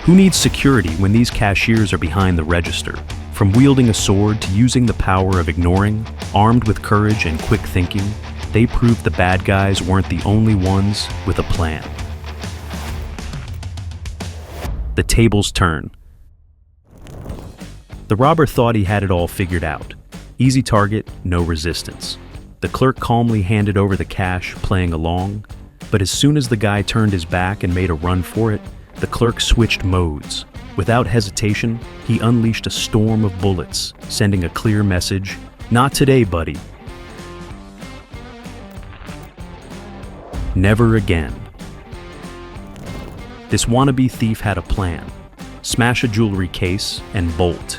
Who needs security when these cashiers are behind the register? From wielding a sword to using the power of ignoring, armed with courage and quick thinking, they proved the bad guys weren't the only ones with a plan. The tables turn. The robber thought he had it all figured out. Easy target, no resistance. The clerk calmly handed over the cash, playing along. But as soon as the guy turned his back and made a run for it, the clerk switched modes. Without hesitation, he unleashed a storm of bullets, sending a clear message, "Not today, buddy." Never again. This wannabe thief had a plan. Smash a jewelry case and bolt.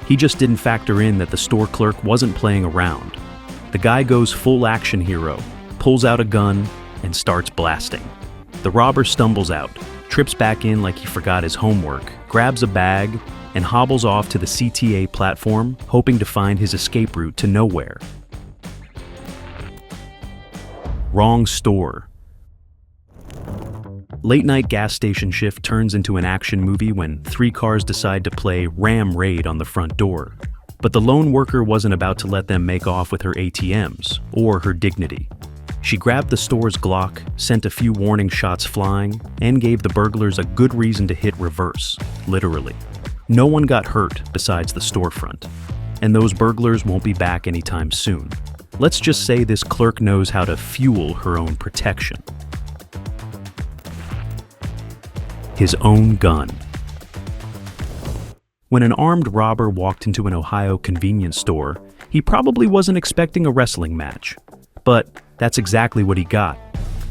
He just didn't factor in that the store clerk wasn't playing around. The guy goes full action hero, pulls out a gun, and starts blasting. The robber stumbles out, trips back in like he forgot his homework, grabs a bag, and hobbles off to the CTA platform, hoping to find his escape route to nowhere. Wrong store. Late-night gas station shift turns into an action movie when 3 cars decide to play Ram Raid on the front door. But the lone worker wasn't about to let them make off with her ATMs or her dignity. She grabbed the store's Glock, sent a few warning shots flying, and gave the burglars a good reason to hit reverse, literally. No one got hurt besides the storefront, and those burglars won't be back anytime soon. Let's just say this clerk knows how to fuel her own protection. His own gun. When an armed robber walked into an Ohio convenience store, he probably wasn't expecting a wrestling match. But that's exactly what he got.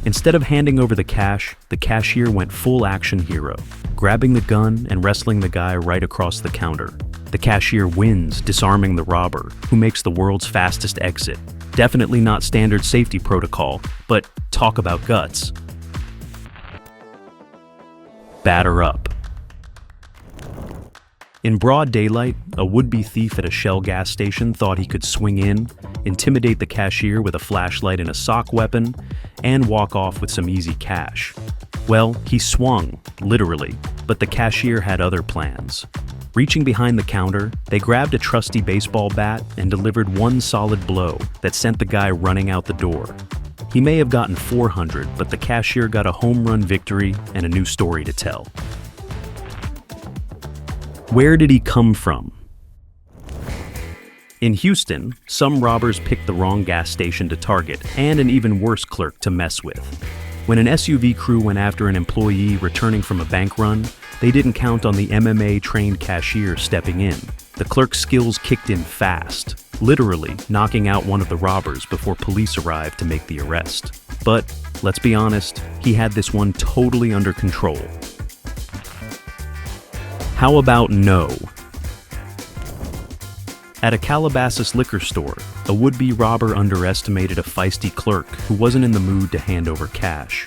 Instead of handing over the cash, the cashier went full action hero, grabbing the gun and wrestling the guy right across the counter. The cashier wins, disarming the robber, who makes the world's fastest exit. Definitely not standard safety protocol, but talk about guts. Batter up. In broad daylight, a would-be thief at a Shell gas station thought he could swing in, intimidate the cashier with a flashlight and a sock weapon, and walk off with some easy cash. Well, he swung, literally, but the cashier had other plans. Reaching behind the counter, they grabbed a trusty baseball bat and delivered one solid blow that sent the guy running out the door. He may have gotten 400, but the cashier got a home run victory and a new story to tell. Where did he come from? In Houston, some robbers picked the wrong gas station to target and an even worse clerk to mess with. When an SUV crew went after an employee returning from a bank run, they didn't count on the MMA-trained cashier stepping in. The clerk's skills kicked in fast, literally knocking out one of the robbers before police arrived to make the arrest. But, let's be honest, he had this one totally under control. How about no? At a Calabasas liquor store, a would-be robber underestimated a feisty clerk who wasn't in the mood to hand over cash.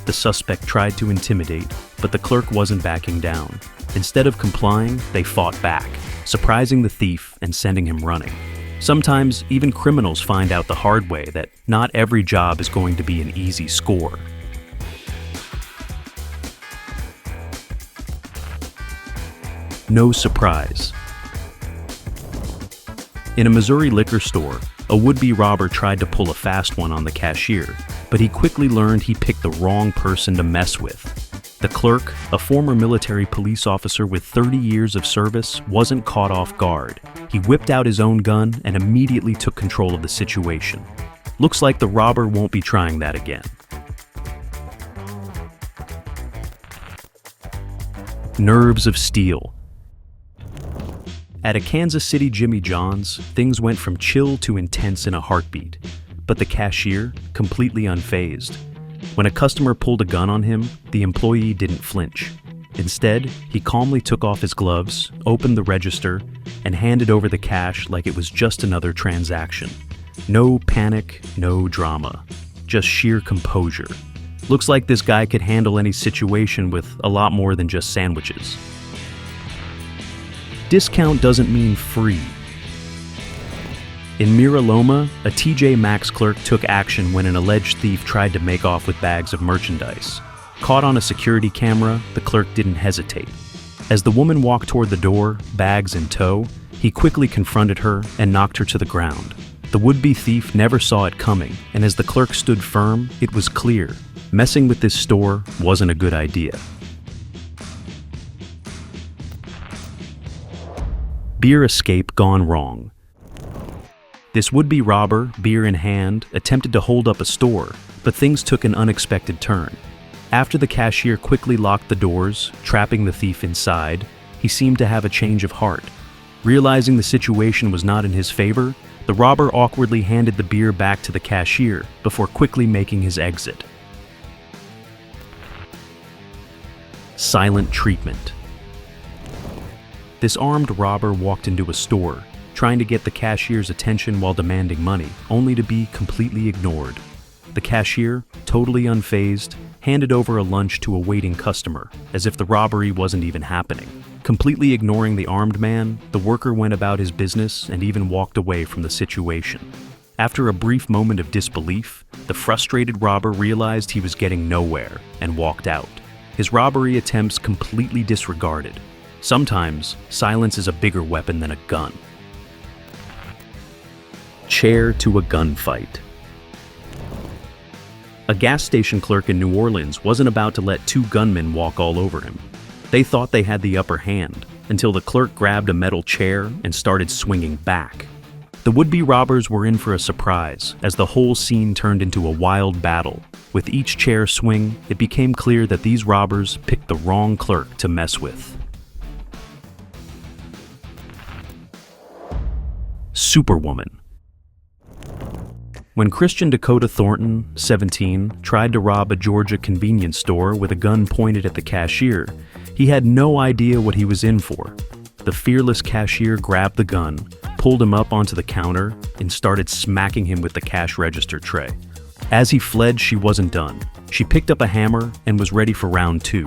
The suspect tried to intimidate, but the clerk wasn't backing down. Instead of complying, they fought back, surprising the thief and sending him running. Sometimes, even criminals find out the hard way that not every job is going to be an easy score. No surprise. In a Missouri liquor store, a would-be robber tried to pull a fast one on the cashier, but he quickly learned he picked the wrong person to mess with. The clerk, a former military police officer with 30 years of service, wasn't caught off guard. He whipped out his own gun and immediately took control of the situation. Looks like the robber won't be trying that again. Nerves of steel. At a Kansas City Jimmy John's, things went from chill to intense in a heartbeat, but the cashier, completely unfazed. When a customer pulled a gun on him, the employee didn't flinch. Instead, he calmly took off his gloves, opened the register, and handed over the cash like it was just another transaction. No panic, no drama, just sheer composure. Looks like this guy could handle any situation with a lot more than just sandwiches. Discount doesn't mean free. In Mira Loma, a TJ Maxx clerk took action when an alleged thief tried to make off with bags of merchandise. Caught on a security camera, the clerk didn't hesitate. As the woman walked toward the door, bags in tow, he quickly confronted her and knocked her to the ground. The would-be thief never saw it coming, and as the clerk stood firm, it was clear. Messing with this store wasn't a good idea. Beer escape gone wrong. This would-be robber, beer in hand, attempted to hold up a store, but things took an unexpected turn. After the cashier quickly locked the doors, trapping the thief inside, he seemed to have a change of heart. Realizing the situation was not in his favor, the robber awkwardly handed the beer back to the cashier before quickly making his exit. Silent treatment. This armed robber walked into a store, trying to get the cashier's attention while demanding money, only to be completely ignored. The cashier, totally unfazed, handed over a lunch to a waiting customer, as if the robbery wasn't even happening. Completely ignoring the armed man, the worker went about his business and even walked away from the situation. After a brief moment of disbelief, the frustrated robber realized he was getting nowhere and walked out. His robbery attempts completely disregarded. Sometimes, silence is a bigger weapon than a gun. Chair to a gunfight. A gas station clerk in New Orleans wasn't about to let two gunmen walk all over him. They thought they had the upper hand, until the clerk grabbed a metal chair and started swinging back. The would-be robbers were in for a surprise, as the whole scene turned into a wild battle. With each chair swing, it became clear that these robbers picked the wrong clerk to mess with. Superwoman. When Christian Dakota Thornton, 17, tried to rob a Georgia convenience store with a gun pointed at the cashier, he had no idea what he was in for. The fearless cashier grabbed the gun, pulled him up onto the counter, and started smacking him with the cash register tray. As he fled, she wasn't done. She picked up a hammer and was ready for round two.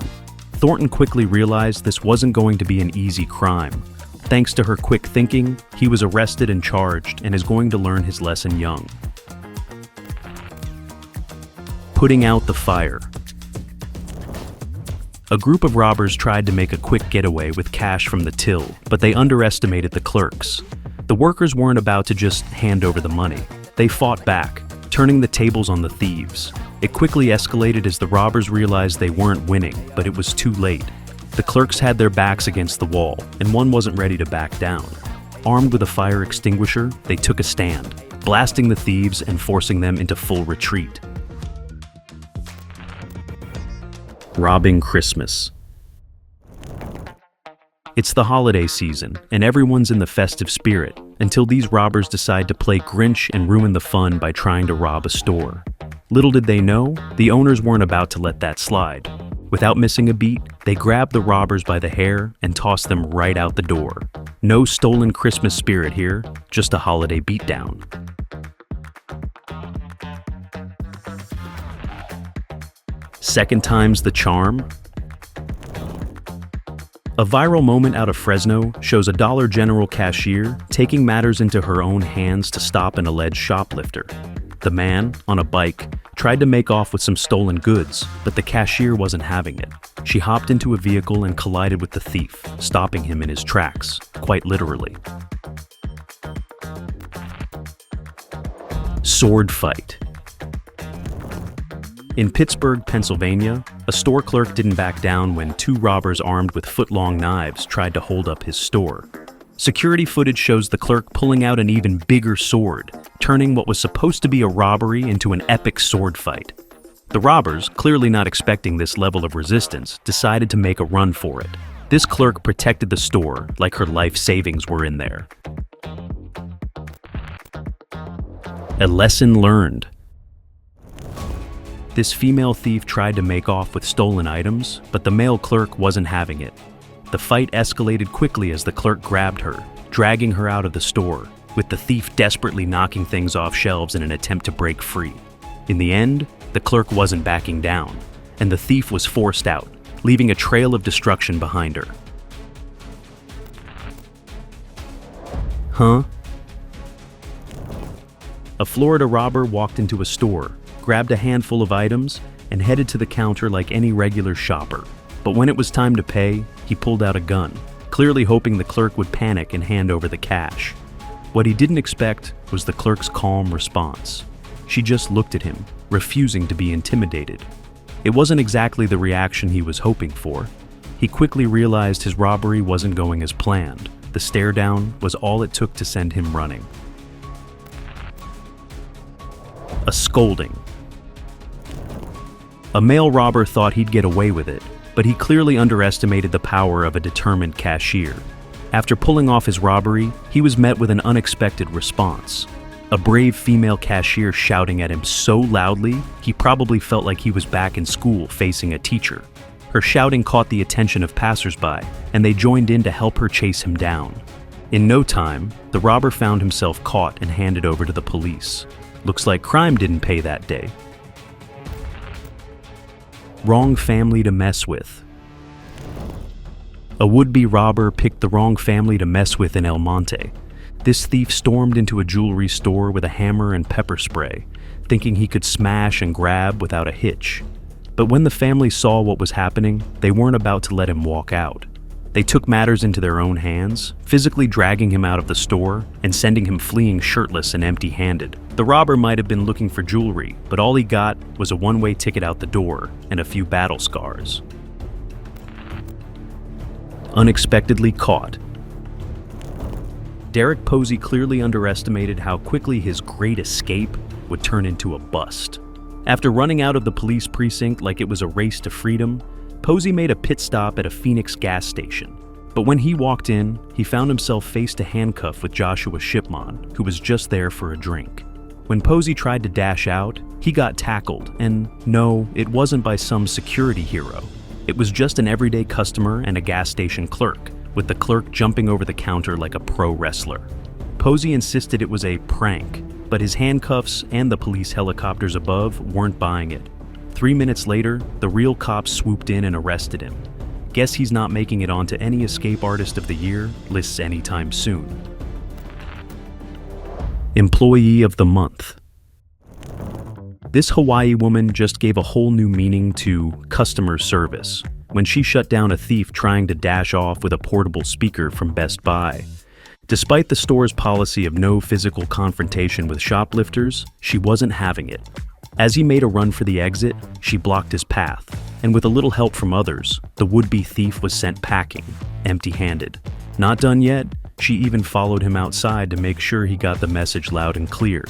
Thornton quickly realized this wasn't going to be an easy crime. Thanks to her quick thinking, he was arrested and charged and is going to learn his lesson young. Putting out the fire. A group of robbers tried to make a quick getaway with cash from the till, but they underestimated the clerks. The workers weren't about to just hand over the money. They fought back, turning the tables on the thieves. It quickly escalated as the robbers realized they weren't winning, but it was too late. The clerks had their backs against the wall, and one wasn't ready to back down. Armed with a fire extinguisher, they took a stand, blasting the thieves and forcing them into full retreat. Robbing Christmas. It's the holiday season, and everyone's in the festive spirit, until these robbers decide to play Grinch and ruin the fun by trying to rob a store. Little did they know, the owners weren't about to let that slide. Without missing a beat, they grabbed the robbers by the hair and tossed them right out the door. No stolen Christmas spirit here, just a holiday beatdown. Second time's the charm. A viral moment out of Fresno shows a Dollar General cashier taking matters into her own hands to stop an alleged shoplifter. The man, on a bike, tried to make off with some stolen goods, but the cashier wasn't having it. She hopped into a vehicle and collided with the thief, stopping him in his tracks, quite literally. Sword fight. In Pittsburgh, Pennsylvania, a store clerk didn't back down when two robbers armed with foot-long knives tried to hold up his store. Security footage shows the clerk pulling out an even bigger sword, turning what was supposed to be a robbery into an epic sword fight. The robbers, clearly not expecting this level of resistance, decided to make a run for it. This clerk protected the store like her life savings were in there. A lesson learned. This female thief tried to make off with stolen items, but the male clerk wasn't having it. The fight escalated quickly as the clerk grabbed her, dragging her out of the store, with the thief desperately knocking things off shelves in an attempt to break free. In the end, the clerk wasn't backing down, and the thief was forced out, leaving a trail of destruction behind her. Huh? A Florida robber walked into a store, grabbed a handful of items, and headed to the counter like any regular shopper. But when it was time to pay, he pulled out a gun, clearly hoping the clerk would panic and hand over the cash. What he didn't expect was the clerk's calm response. She just looked at him, refusing to be intimidated. It wasn't exactly the reaction he was hoping for. He quickly realized his robbery wasn't going as planned. The stare down was all it took to send him running. A scolding. A male robber thought he'd get away with it, but he clearly underestimated the power of a determined cashier. After pulling off his robbery, he was met with an unexpected response. A brave female cashier shouting at him so loudly, he probably felt like he was back in school facing a teacher. Her shouting caught the attention of passersby, and they joined in to help her chase him down. In no time, the robber found himself caught and handed over to the police. Looks like crime didn't pay that day. Wrong family to mess with. A would-be robber picked the wrong family to mess with in El Monte. This thief stormed into a jewelry store with a hammer and pepper spray, thinking he could smash and grab without a hitch. But when the family saw what was happening, they weren't about to let him walk out. They took matters into their own hands, physically dragging him out of the store and sending him fleeing shirtless and empty-handed. The robber might have been looking for jewelry, but all he got was a one-way ticket out the door and a few battle scars. Unexpectedly caught. Derek Posey clearly underestimated how quickly his great escape would turn into a bust. After running out of the police precinct like it was a race to freedom, Posey made a pit stop at a Phoenix gas station. But when he walked in, he found himself face to handcuff with Joshua Shipman, who was just there for a drink. When Posey tried to dash out, he got tackled, and no, it wasn't by some security hero. It was just an everyday customer and a gas station clerk, with the clerk jumping over the counter like a pro wrestler. Posey insisted it was a prank, but his handcuffs and the police helicopters above weren't buying it. 3 minutes later, the real cops swooped in and arrested him. Guess he's not making it onto any Escape Artist of the Year lists anytime soon. Employee of the Month. This Hawaii woman just gave a whole new meaning to customer service when she shut down a thief trying to dash off with a portable speaker from Best Buy. Despite the store's policy of no physical confrontation with shoplifters, she wasn't having it. As he made a run for the exit, she blocked his path, and with a little help from others, the would-be thief was sent packing, empty-handed. Not done yet, she even followed him outside to make sure he got the message loud and clear.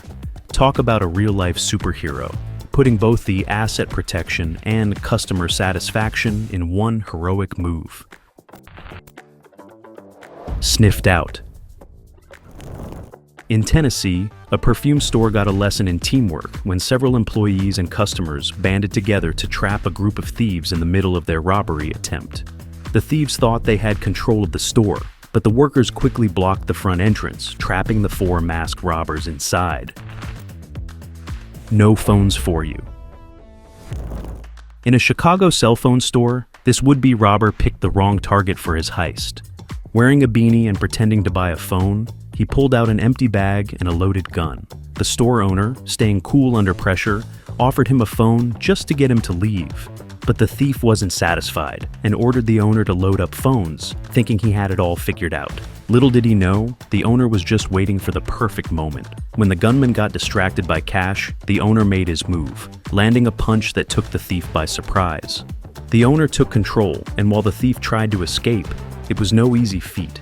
Talk about a real-life superhero, putting both the asset protection and customer satisfaction in one heroic move. Sniffed out. In Tennessee, a perfume store got a lesson in teamwork when several employees and customers banded together to trap a group of thieves in the middle of their robbery attempt. The thieves thought they had control of the store, but the workers quickly blocked the front entrance, trapping the 4 masked robbers inside. No phones for you. In a Chicago cell phone store, this would-be robber picked the wrong target for his heist. Wearing a beanie and pretending to buy a phone, he pulled out an empty bag and a loaded gun. The store owner, staying cool under pressure, offered him a phone just to get him to leave. But the thief wasn't satisfied and ordered the owner to load up phones, thinking he had it all figured out. Little did he know, the owner was just waiting for the perfect moment. When the gunman got distracted by cash, the owner made his move, landing a punch that took the thief by surprise. The owner took control, and while the thief tried to escape, it was no easy feat.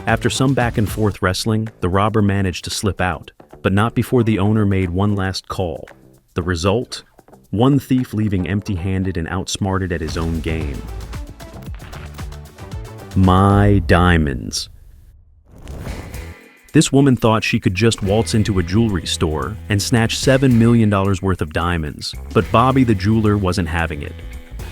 After some back and forth wrestling, the robber managed to slip out, but not before the owner made one last call. The result? One thief leaving empty-handed and outsmarted at his own game. My diamonds. This woman thought she could just waltz into a jewelry store and snatch $7 million worth of diamonds, but Bobby the jeweler wasn't having it.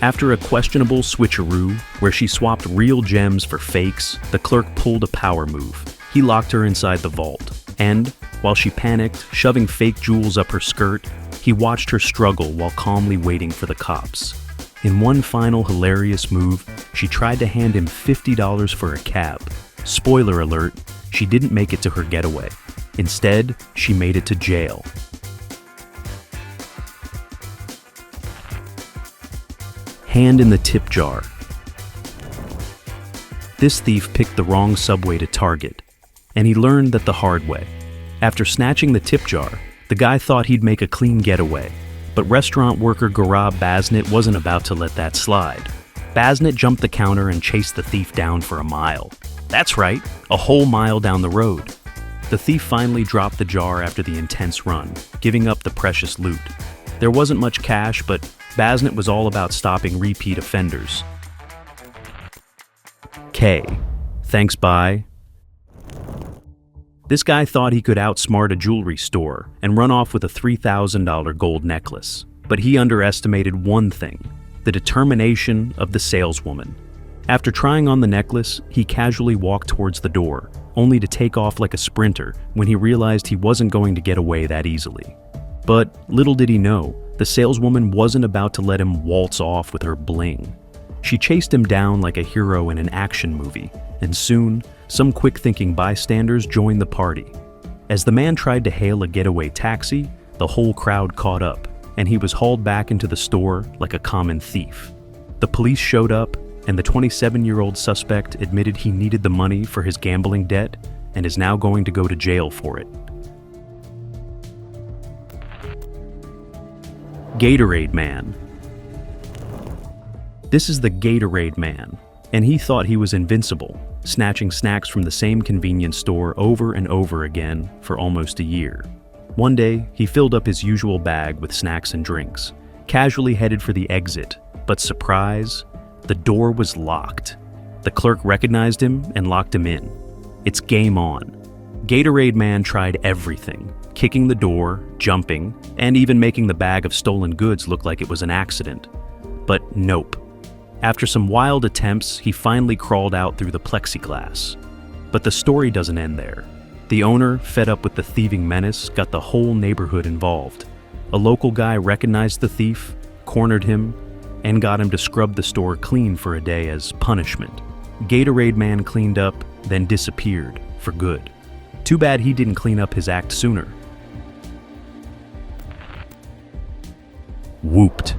After a questionable switcheroo, where she swapped real gems for fakes, the clerk pulled a power move. He locked her inside the vault, and, while she panicked, shoving fake jewels up her skirt, he watched her struggle while calmly waiting for the cops. In one final hilarious move, she tried to hand him $50 for a cab. Spoiler alert, she didn't make it to her getaway. Instead, she made it to jail. Hand in the tip jar. This thief picked the wrong subway to target, and he learned that the hard way. After snatching the tip jar, the guy thought he'd make a clean getaway, but restaurant worker Gaurav Basnet wasn't about to let that slide. Basnet jumped the counter and chased the thief down for a mile. That's right, a whole mile down the road. The thief finally dropped the jar after the intense run, giving up the precious loot. There wasn't much cash, but Basnet was all about stopping repeat offenders. K. Thanks, bye. This guy thought he could outsmart a jewelry store and run off with a $3,000 gold necklace. But he underestimated one thing: the determination of the saleswoman. After trying on the necklace, he casually walked towards the door, only to take off like a sprinter when he realized he wasn't going to get away that easily. But little did he know, the saleswoman wasn't about to let him waltz off with her bling. She chased him down like a hero in an action movie, and soon, some quick-thinking bystanders joined the party. As the man tried to hail a getaway taxi, the whole crowd caught up, and he was hauled back into the store like a common thief. The police showed up, and the 27-year-old suspect admitted he needed the money for his gambling debt and is now going to go to jail for it. Gatorade Man. This is the Gatorade Man, and he thought he was invincible, snatching snacks from the same convenience store over and over again for almost a year. One day, he filled up his usual bag with snacks and drinks, casually headed for the exit, but surprise, the door was locked. The clerk recognized him and locked him in. It's game on. Gatorade Man tried everything, kicking the door, jumping, and even making the bag of stolen goods look like it was an accident. But nope. After some wild attempts, he finally crawled out through the plexiglass. But the story doesn't end there. The owner, fed up with the thieving menace, got the whole neighborhood involved. A local guy recognized the thief, cornered him, and got him to scrub the store clean for a day as punishment. Gatorade Man cleaned up, then disappeared for good. Too bad he didn't clean up his act sooner. Whooped.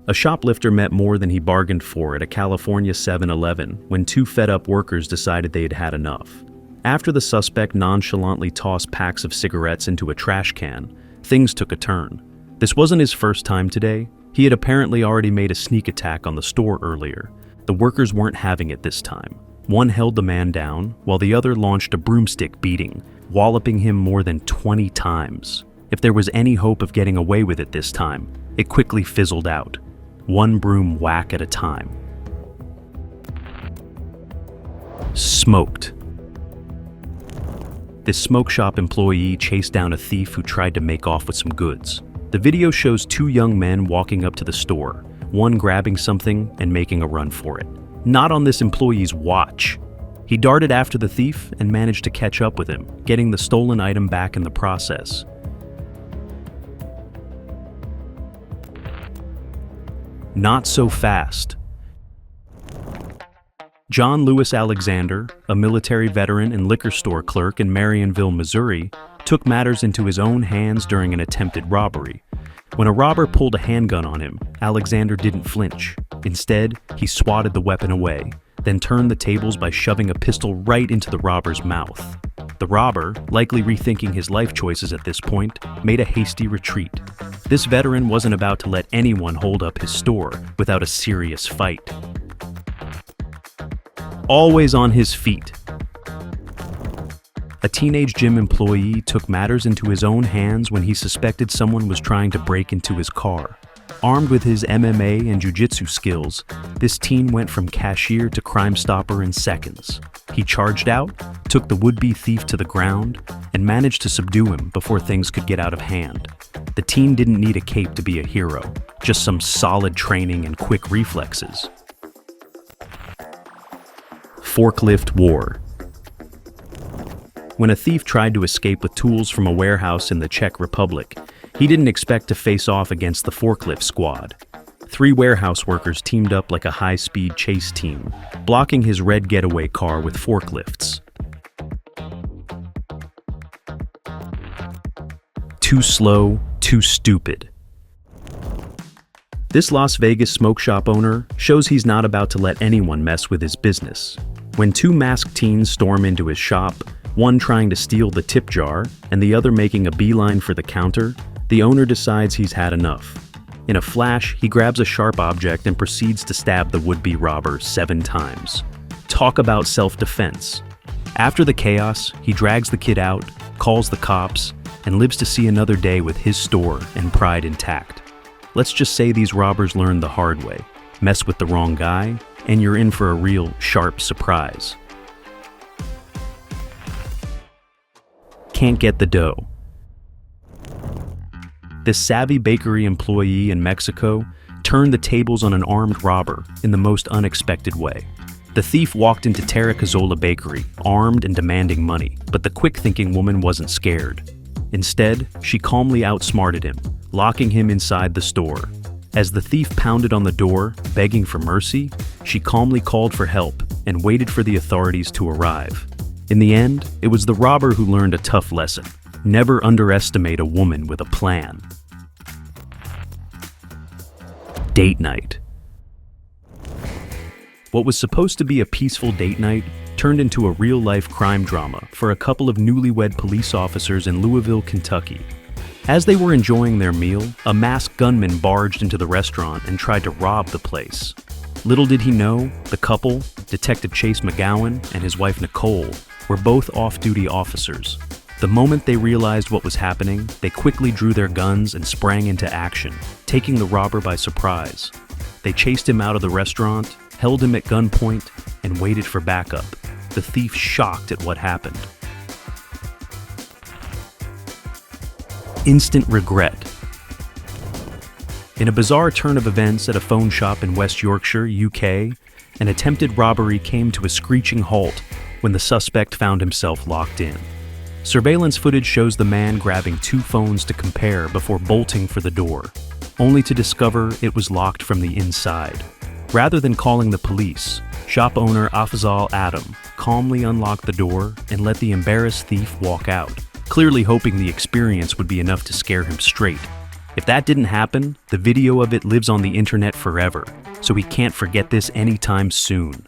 A shoplifter met more than he bargained for at a California 7-Eleven when two fed-up workers decided they had had enough. After the suspect nonchalantly tossed packs of cigarettes into a trash can, things took a turn. This wasn't his first time today. He had apparently already made a sneak attack on the store earlier. The workers weren't having it this time. One held the man down, while the other launched a broomstick beating, walloping him more than 20 times. If there was any hope of getting away with it this time, it quickly fizzled out. One broom whack at a time. Smoked. This smoke shop employee chased down a thief who tried to make off with some goods. The video shows two young men walking up to the store, one grabbing something and making a run for it. Not on this employee's watch. He darted after the thief and managed to catch up with him, getting the stolen item back in the process. Not so fast. John Lewis Alexander, a military veteran and liquor store clerk in Marionville, Missouri, took matters into his own hands during an attempted robbery. When a robber pulled a handgun on him, Alexander didn't flinch. Instead, he swatted the weapon away, then turned the tables by shoving a pistol right into the robber's mouth. The robber, likely rethinking his life choices at this point, made a hasty retreat. This veteran wasn't about to let anyone hold up his store without a serious fight. Always on his feet. A teenage gym employee took matters into his own hands when he suspected someone was trying to break into his car. Armed with his MMA and jiu-jitsu skills, this teen went from cashier to crime stopper in seconds. He charged out, took the would-be thief to the ground, and managed to subdue him before things could get out of hand. The teen didn't need a cape to be a hero, just some solid training and quick reflexes. Forklift War. When a thief tried to escape with tools from a warehouse in the Czech Republic, he didn't expect to face off against the forklift squad. 3 warehouse workers teamed up like a high-speed chase team, blocking his red getaway car with forklifts. Too slow, too stupid. This Las Vegas smoke shop owner shows he's not about to let anyone mess with his business. When two masked teens storm into his shop, one trying to steal the tip jar and the other making a beeline for the counter, the owner decides he's had enough. In a flash, he grabs a sharp object and proceeds to stab the would-be robber 7 times. Talk about self-defense. After the chaos, he drags the kid out, calls the cops, and lives to see another day with his store and pride intact. Let's just say these robbers learned the hard way. Mess with the wrong guy, and you're in for a real sharp surprise. Can't get the dough. This savvy bakery employee in Mexico turned the tables on an armed robber in the most unexpected way. The thief walked into Terra Cazzola Bakery, armed and demanding money, but the quick-thinking woman wasn't scared. Instead, she calmly outsmarted him, locking him inside the store. As the thief pounded on the door, begging for mercy, she calmly called for help and waited for the authorities to arrive. In the end, it was the robber who learned a tough lesson. Never underestimate a woman with a plan. Date night. What was supposed to be a peaceful date night turned into a real-life crime drama for a couple of newlywed police officers in Louisville, Kentucky. As they were enjoying their meal, a masked gunman barged into the restaurant and tried to rob the place. Little did he know, the couple, Detective Chase McGowan and his wife Nicole, were both off-duty officers. The moment they realized what was happening, they quickly drew their guns and sprang into action, taking the robber by surprise. They chased him out of the restaurant, held him at gunpoint, and waited for backup, the thief shocked at what happened. Instant regret. In a bizarre turn of events at a phone shop in West Yorkshire, UK, an attempted robbery came to a screeching halt when the suspect found himself locked in. Surveillance footage shows the man grabbing 2 phones to compare before bolting for the door, only to discover it was locked from the inside. Rather than calling the police, shop owner Afzal Adam calmly unlocked the door and let the embarrassed thief walk out, clearly hoping the experience would be enough to scare him straight. If that didn't happen, the video of it lives on the internet forever, so he can't forget this anytime soon.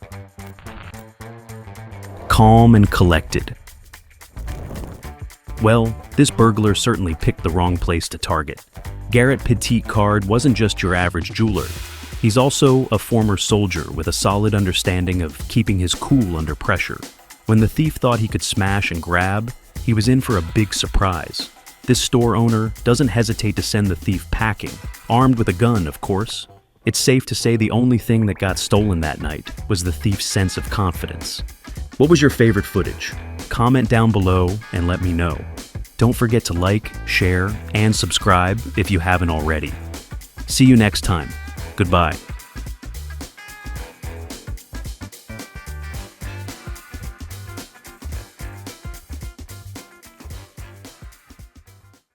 Calm and collected. Well, this burglar certainly picked the wrong place to target. Garrett Petit Card wasn't just your average jeweler. He's also a former soldier with a solid understanding of keeping his cool under pressure. When the thief thought he could smash and grab, he was in for a big surprise. This store owner doesn't hesitate to send the thief packing, armed with a gun, of course. It's safe to say the only thing that got stolen that night was the thief's sense of confidence. What was your favorite footage? Comment down below and let me know. Don't forget to like, share, and subscribe if you haven't already. See you next time. Goodbye.